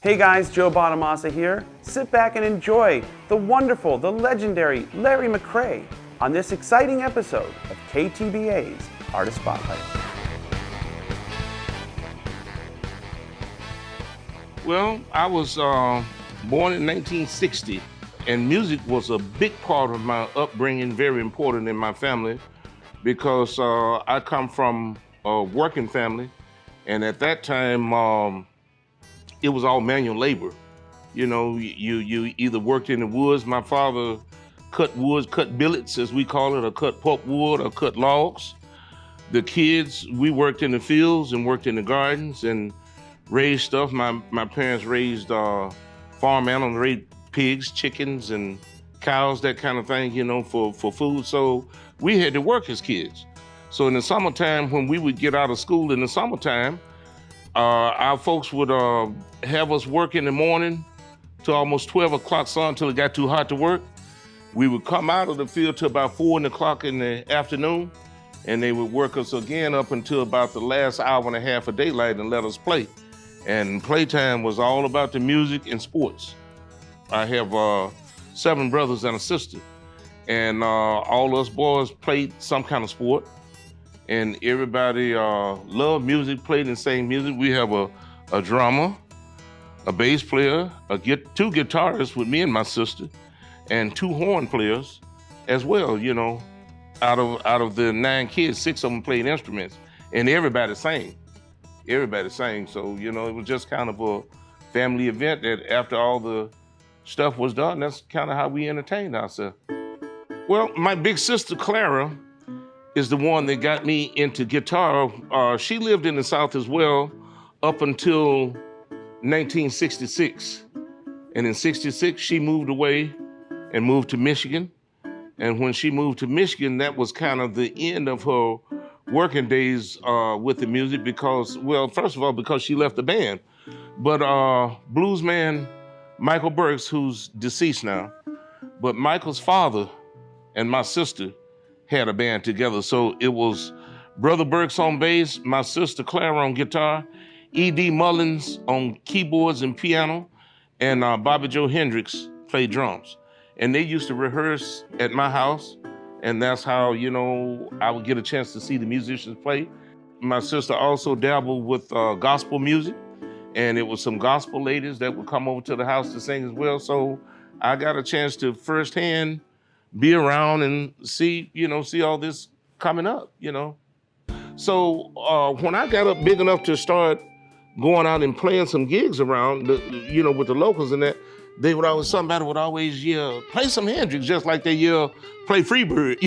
Hey guys, Joe Bonamassa here. Sit back and enjoy the wonderful, the legendary Larry McCray on this exciting episode of KTBA's Artist Spotlight. Well, I was born in 1960, and music was a big part of my upbringing, very important in my family, because I come from a working family, and at that time, it was all manual labor. You know, you either worked in the woods. My father cut woods, cut billets, as we call it, or cut pulpwood, or cut logs. The kids, we worked in the fields and worked in the gardens and raised stuff. My parents raised farm animals, raised pigs, chickens, and cows, that kind of thing, you know, for food. So we had to work as kids. So in the summertime, when we would get out of school in the summertime, our folks would have us work in the morning till almost 12 o'clock sun until it got too hot to work. We would come out of the field till about 4 o'clock in the afternoon, and they would work us again up until about the last hour and a half of daylight and let us play. And playtime was all about the music and sports. I have 7 brothers and a sister, and all us boys played some kind of sport. And everybody loved music, played and sang music. We have a drummer, a bass player, 2 guitarists with me and my sister, and 2 horn players as well. You know, out of the 9 kids, 6 of them played instruments, and everybody sang. Everybody sang. So, you know, it was just kind of a family event that after all the stuff was done, that's kind of how we entertained ourselves. Well, my big sister, Clara, is the one that got me into guitar. She lived in the South as well up until 1966. And in 66, she moved away and moved to Michigan. And when she moved to Michigan, that was kind of the end of her working days with the music because, well, first of all, because she left the band. But bluesman Michael Burks, who's deceased now, but Michael's father and my sister had a band together. So it was Brother Burks on bass, my sister Clara on guitar, E.D. Mullins on keyboards and piano, and Bobby Joe Hendricks played drums. And they used to rehearse at my house, and that's how, you know, I would get a chance to see the musicians play. My sister also dabbled with gospel music, and it was some gospel ladies that would come over to the house to sing as well. So I got a chance to firsthand be around and see all this coming up, you know. So when I got up big enough to start going out and playing some gigs around, with the locals and that, somebody would always yell, play some Hendrix, just like they yell, play Freebird.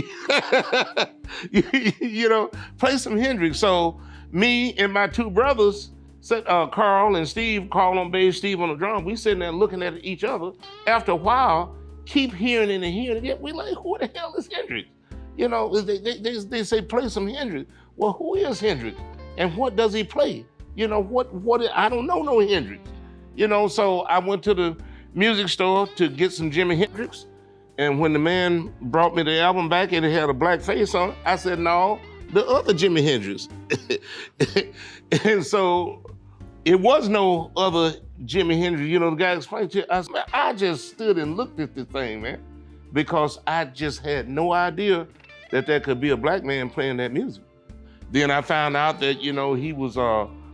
Play some Hendrix. So me and my 2 brothers, Carl and Steve, Carl on bass, Steve on the drum, we sitting there looking at each other. After a while, keep hearing it and hearing it. We like, who the hell is Hendrix? You know, they say play some Hendrix. Well, who is Hendrix? And what does he play? You know, what I don't know no Hendrix. You know, so I went to the music store to get some Jimi Hendrix. And when the man brought me the album back and it had a black face on it, I said, no, the other Jimi Hendrix. And so it was no other Jimi Hendrix. You know, the guy explained to us, I just stood and looked at this thing, man, because I just had no idea that there could be a black man playing that music. Then I found out that, you know, he was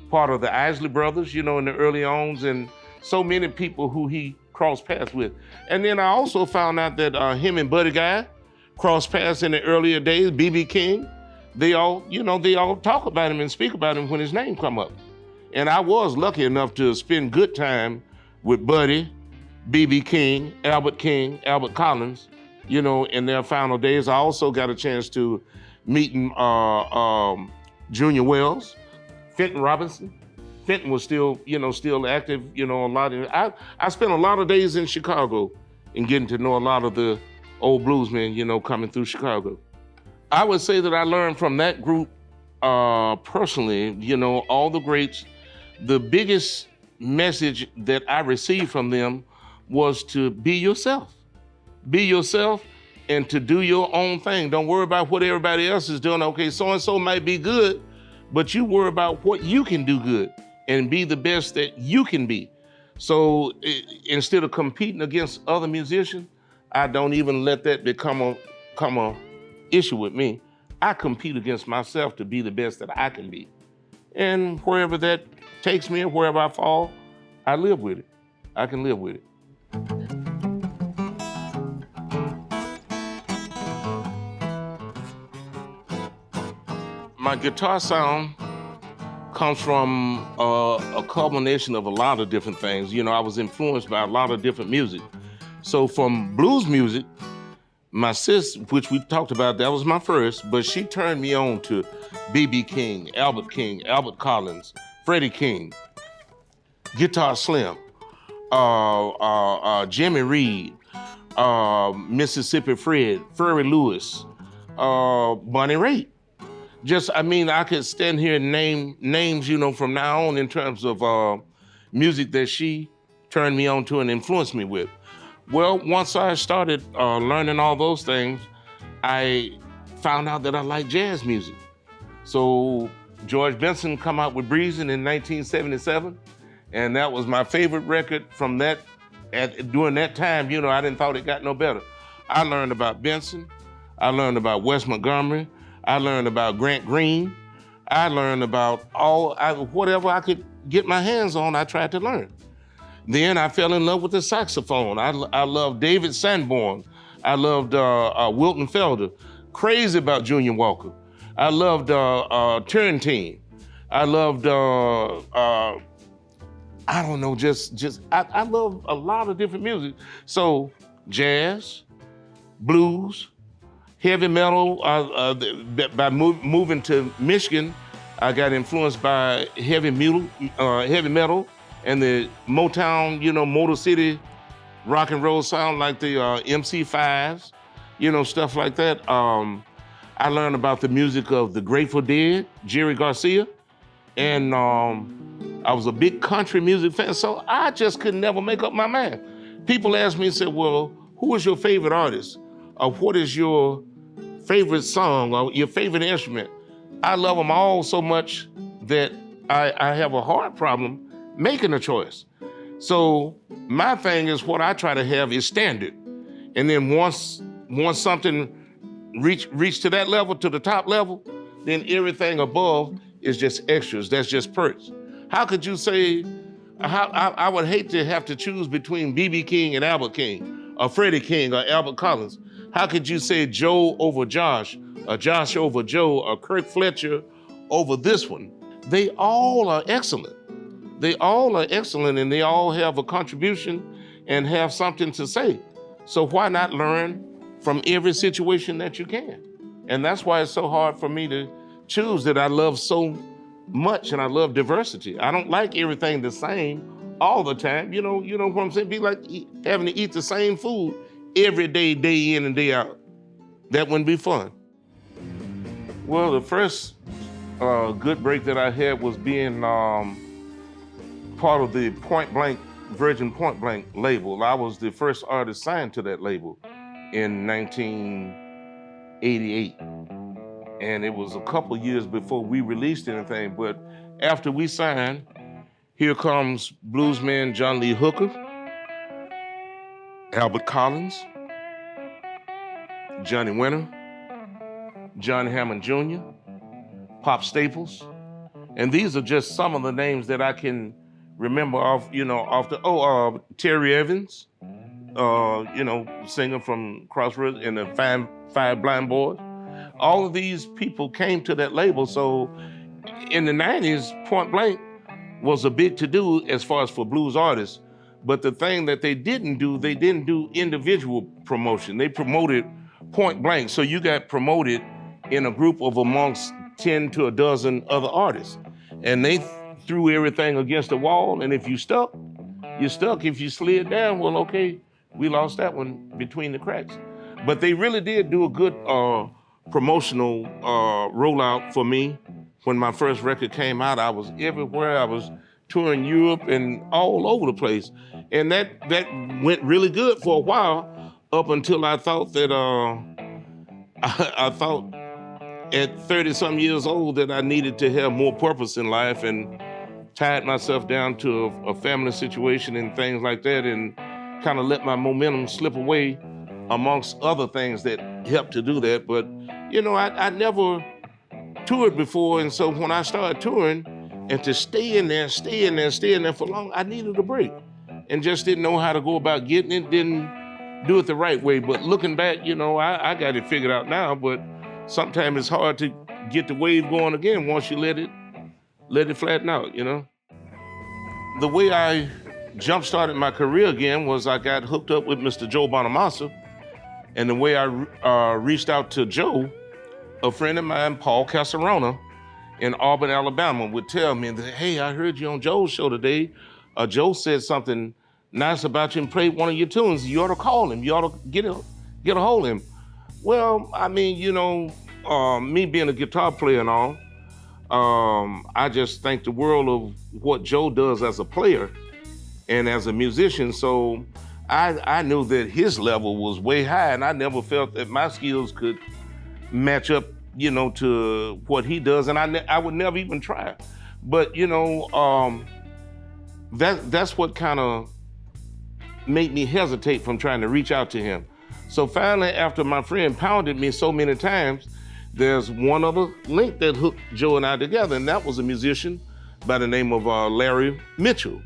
part of the Isley Brothers, you know, in the early ons, and so many people who he crossed paths with. And then I also found out that him and Buddy Guy crossed paths in the earlier days, B.B. King. They all talk about him and speak about him when his name come up. And I was lucky enough to spend good time with Buddy, B.B. King, Albert Collins, you know, in their final days. I also got a chance to meet Junior Wells, Fenton Robinson. Fenton was still active, you know, a lot. I spent a lot of days in Chicago and getting to know a lot of the old bluesmen, you know, coming through Chicago. I would say that I learned from that group personally, you know, all the greats. The biggest message that I received from them was to be yourself. Be yourself and to do your own thing. Don't worry about what everybody else is doing. Okay, so-and-so might be good, but you worry about what you can do good and be the best that you can be. So instead of competing against other musicians, I don't even let that become a issue with me. I compete against myself to be the best that I can be. And wherever that takes me, or wherever I fall, I live with it. I can live with it. My guitar sound comes from a culmination of a lot of different things. You know, I was influenced by a lot of different music. So from blues music, my sis, which we talked about, that was my first, but she turned me on to B.B. King, Albert Collins, Freddie King, Guitar Slim, Jimmy Reed, Mississippi Fred, Furry Lewis, Bonnie Raitt. I could stand here and name names, from now on in terms of music that she turned me on to and influenced me with. Well, once I started learning all those things, I found out that I like jazz music. So George Benson come out with Breezin' in 1977, and that was my favorite record from that. During that time, I didn't thought it got no better. I learned about Benson. I learned about Wes Montgomery. I learned about Grant Green. I learned about whatever I could get my hands on, I tried to learn. Then I fell in love with the saxophone. I loved David Sanborn. I loved Wilton Felder. Crazy about Junior Walker. I loved Turrentine. I loved, I love a lot of different music. So jazz, blues, heavy metal. By moving to Michigan, I got influenced by heavy metal and the Motown, Motor City rock and roll sound, like the MC5s, stuff like that. I learned about the music of the Grateful Dead, Jerry Garcia, and I was a big country music fan, so I just could never make up my mind. People ask me and say, well, who is your favorite artist? Or what is your favorite song or your favorite instrument? I love them all so much that I have a hard problem making a choice. So my thing is, what I try to have is standard. And then once something reach to that level, to the top level, then everything above is just extras. That's just perks. How could you say, I would hate to have to choose between B.B. King and Albert King, or Freddie King or Albert Collins. How could you say Joe over Josh, or Josh over Joe, or Kirk Fletcher over this one? They all are excellent. They all are excellent, and they all have a contribution and have something to say. So why not learn from every situation that you can? And that's why it's so hard for me to choose, that I love so much, and I love diversity. I don't like everything the same all the time. You know what I'm saying? It'd be like having to eat the same food every day, day in and day out. That wouldn't be fun. Well, the first good break that I had was being part of the Virgin Point Blank label. I was the first artist signed to that label in 1988. And it was a couple of years before we released anything, but after we signed, here comes bluesman John Lee Hooker, Albert Collins, Johnny Winter, John Hammond Jr., Pop Staples. And these are just some of the names that I can remember Terry Evans, singer from Crossroads, and the Five Blind Boys. All of these people came to that label. So in the 90s, Point Blank was a big to-do as far as for blues artists. But the thing that they didn't do individual promotion. They promoted Point Blank. So you got promoted in a group of amongst 10 to a dozen other artists. And they threw everything against the wall. And if you stuck, you stuck. If you slid down, well, okay, we lost that one between the cracks. But they really did do a good promotional rollout for me. When my first record came out, I was everywhere. I was touring Europe and all over the place. And that went really good for a while, up until I thought that, I thought at 30-some years old that I needed to have more purpose in life and tied myself down to a family situation and things like that, and kind of let my momentum slip away amongst other things that helped to do that. But, I never toured before, and so when I started touring, and to stay in there for long, I needed a break and just didn't know how to go about getting it, didn't do it the right way. But looking back, I got it figured out now, but sometimes it's hard to get the wave going again once you let it flatten out, The way I jump-started my career again was I got hooked up with Mr. Joe Bonamassa, and the way I reached out to Joe, a friend of mine, Paul Casarona, in Auburn, Alabama, would tell me that, hey, I heard you on Joe's show today. Joe said something nice about you and played one of your tunes. You ought to call him. You ought to get a hold of him. Well, I mean, me being a guitar player and all, I just think the world of what Joe does as a player and as a musician. So I knew that his level was way high, and I never felt that my skills could match up, to what he does, and I would never even try. But that's what kind of made me hesitate from trying to reach out to him. So finally, after my friend pounded me so many times, there's one other link that hooked Joe and I together, and that was a musician by the name of Larry Mitchell,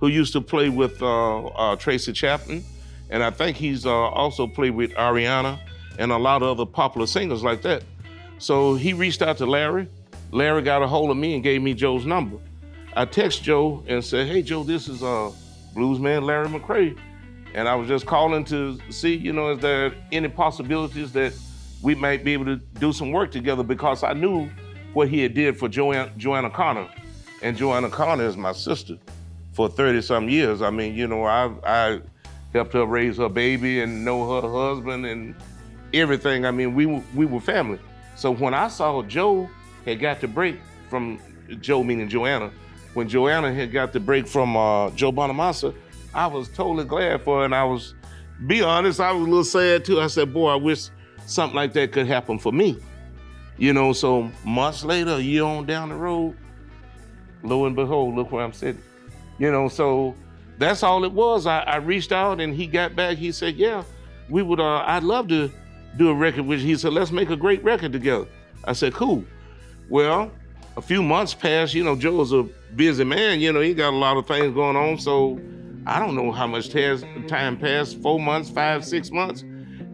who used to play with Tracy Chapman, and I think he's also played with Ariana and a lot of other popular singers like that. So he reached out to Larry. Larry got a hold of me and gave me Joe's number. I text Joe and said, hey, Joe, this is bluesman Larry McCray. And I was just calling to see, is there any possibilities that we might be able to do some work together, because I knew what he had did for Joanna Connor. And Joanna Connor is my sister for 30-some years. I mean, I helped her raise her baby and know her husband and everything. I mean, we were family. So when I saw Joe had got the break from, Joe meaning Joanna, when Joanna had got the break from Joe Bonamassa, I was totally glad for her, and I was, be honest, I was a little sad too. I said, boy, I wish something like that could happen for me. So months later, a year on down the road, lo and behold, look where I'm sitting. So that's all it was. I reached out and he got back. He said, yeah, we would, I'd love to do a record with you. He said, let's make a great record together. I said, cool. Well, a few months passed. Joe's a busy man. He got a lot of things going on. So I don't know how much time passed, 4 months, 5, 6 months.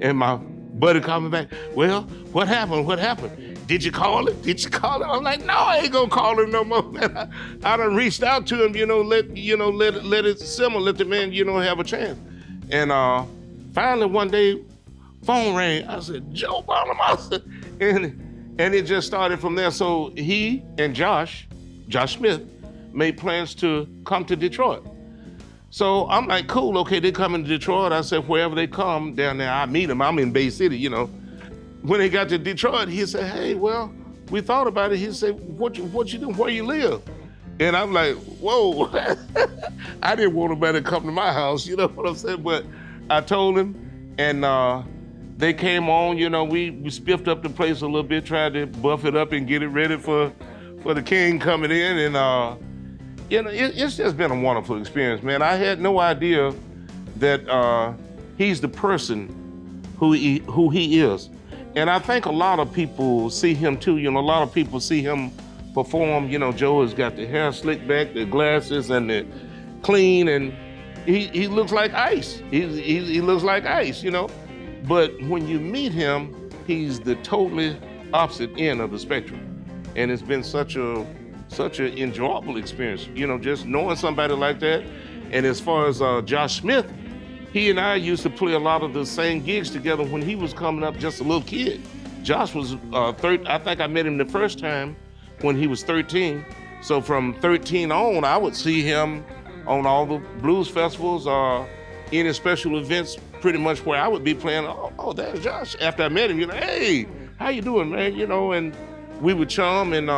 And my buddy called me back. Well, what happened? What happened? Did you call him? I'm like, no, I ain't gonna call him no more, man. I done reached out to him, let it simmer, let the man, have a chance. And finally one day, phone rang. I said, Joe Bonamassa. And it just started from there. So he and Josh Smith, made plans to come to Detroit. So I'm like, cool, okay, they come to Detroit. I said, wherever they come down there, I meet them. I'm in Bay City, When they got to Detroit, he said, hey, well, we thought about it. He said, what you do, where you live? And I'm like, whoa, I didn't want nobody to come to my house, you know what I'm saying? But I told him, and they came on, we spiffed up the place a little bit, tried to buff it up and get it ready for the king coming in. And, it's just been a wonderful experience, man. I had no idea that he's the person who he is. And I think a lot of people see him too. A lot of people see him perform. Joe has got the hair slicked back, the glasses, and the clean, and he looks like ice. He looks like ice, But when you meet him, he's the totally opposite end of the spectrum. And it's been such an enjoyable experience, just knowing somebody like that. And as far as Josh Smith, he and I used to play a lot of the same gigs together when he was coming up just a little kid. Josh was I think I met him the first time when he was 13. So from 13 on, I would see him on all the blues festivals or any special events, pretty much where I would be playing. Oh, there's Josh. After I met him, hey, how you doing, man? And we would chum, and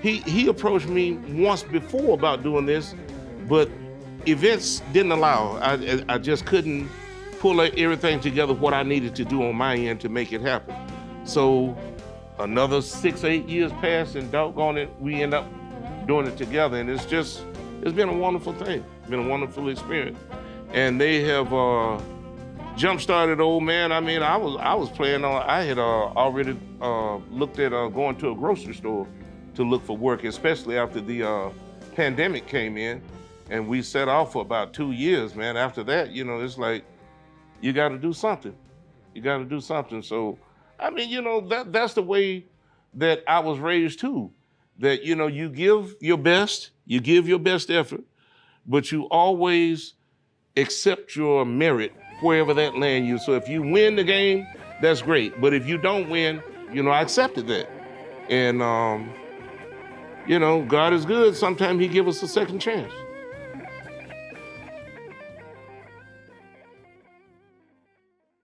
he approached me once before about doing this, but events didn't allow. I just couldn't pull everything together what I needed to do on my end to make it happen. So another 6, 8 years passed, and doggone it, we end up doing it together, and it's been a wonderful thing. It's been a wonderful experience. And they have jump-started old man. I mean, I was planning on, I had already looked at going to a grocery store to look for work, especially after the pandemic came in, and we set off for about 2 years, man. After that, you know, it's like, you got to do something. You got to do something. So, I mean, you know, that's the way that I was raised too. That, you know, you give your best effort, but you always accept your merit wherever that land you. So if you win the game, that's great. But if you don't win, you know, I accepted that. And, you know, God is good. Sometimes he gives us a second chance.